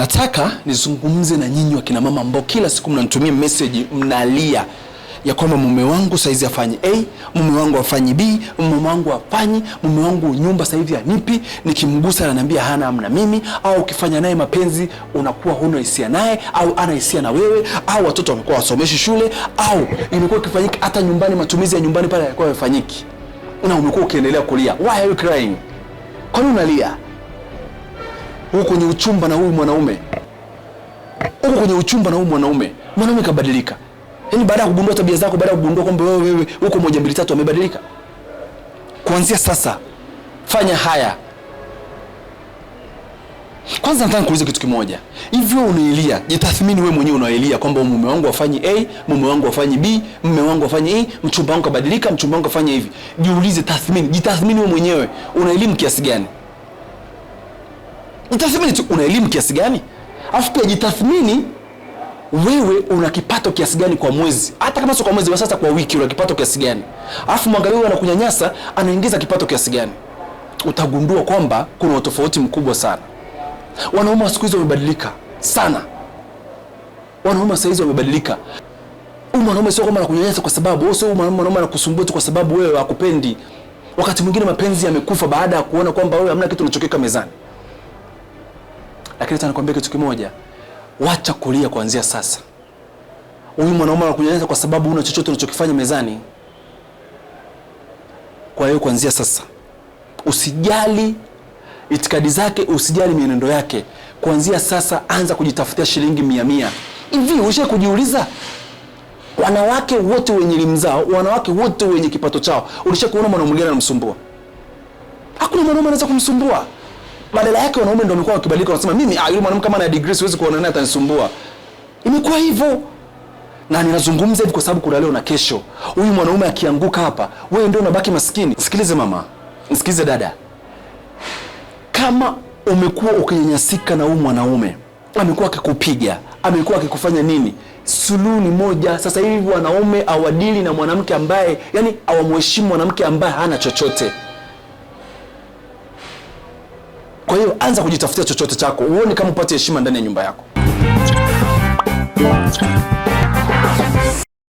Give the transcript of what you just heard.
Nataka nizungumze na nyinyi wakina mama ambao kila siku mnanitumia message mnalia ya kwamba mume wangu saizi afanye A, mume wangu afanye B, mume wangu afanye, mume wangu nyumba sasa hivi anipi, nikimgusa ananiambia hana amna mimi, au ukifanya naye mapenzi unakuwa huna hisia naye, au ana hisia na wewe, au watoto wamekuwa wasomeshi shule, au imekuwa ikifanyika hata nyumbani, matumizi ya nyumbani pale yalikuwa yafanyiki, na umekuwa ukiendelea kulia. Why are you crying? Kwa nini unalia? Huko kwenye uchumba na huyu mwanaume, huko kwenye uchumba na huyu mwanaume kabadilika. Yaani baada ya kugundua tabia zako, baada ya kugundua kwamba wewe uko 1 2 3 amebadilika. Kuanzia sasa fanya haya. Kwanza nataka kuuliza kitu kimoja. Hivi wewe unailia, jitathmini wewe mwenyewe unailia kwamba mume wangu afanye A, mume wangu afanye B, mume wangu afanye E, mchumba wangu kabadilika, mchumba wangu afanye hivi. Jiulize, jitathmini wewe mwenyewe. Una elimu kiasi gani? Jitathmini tu, una elimu kiasi gani? Alafu pia jitathmini wewe una kipato kiasi gani kwa mwezi? Hata kama sio kwa mwezi, sasa kwa wiki una kipato kiasi gani? Alafu mwangalie wewe anakunyanyasa, anaingiza kipato kiasi gani? Utagundua kwamba kuna utofauti mkubwa sana. Wanaume siku hizo wamebadilika sana. Wanaume sasa hizo wamebadilika. Mwanaume sio kama anakunyanyasa kwa sababu wewe, sio mwanaume anakusumbua tu kwa sababu wewe hakupendi. Wakati mwingine mapenzi yamekufa baada ya kuona kwamba wewe hamna kitu unachokeka mezani. Lakini nataka nikwambie kitu kimoja. Wacha kulia kuanzia sasa. Huyu mwanaume anakunyanyasa kwa sababu huna chochote unachokifanya mezani. Kwa hiyo kuanzia sasa usijali itikadi zake, usijali mienendo yake. Kuanzia sasa anza kujitafutia shilingi 100. Hivi ushe kujiuliza, wanawake wote wenye elimu zao, wanawake wote wenye kipato chao, ulishakuona mwanaume mwingine anamsumbua? Hakuna mwanaume anaweza kumsumbua. Badala yake wanaume ndio wamekuwa wakibadilika, wanasema mimi yule mwanamke kama ana degree siwezi kuona naye atanisumbua. Imekuwa hivyo. Na ninazungumza hivi kwa sababu kuna leo na kesho. Huyu mwanaume akianguka hapa, wewe ndio unabaki maskini. Sikilize mama, sikilize dada. Kama umekuwa ukinyanyasika na huyu mwanaume, amekuwa akikupiga, amekuwa akikufanya nini, suluhu ni moja. Sasa hivi wanaume awadili na mwanamke ambaye, yani awamheshimu mwanamke ambaye hana chochote. Kwa hiyo anza kujitafutia chochote chako, uone kama upate heshima ndani ya nyumba yako.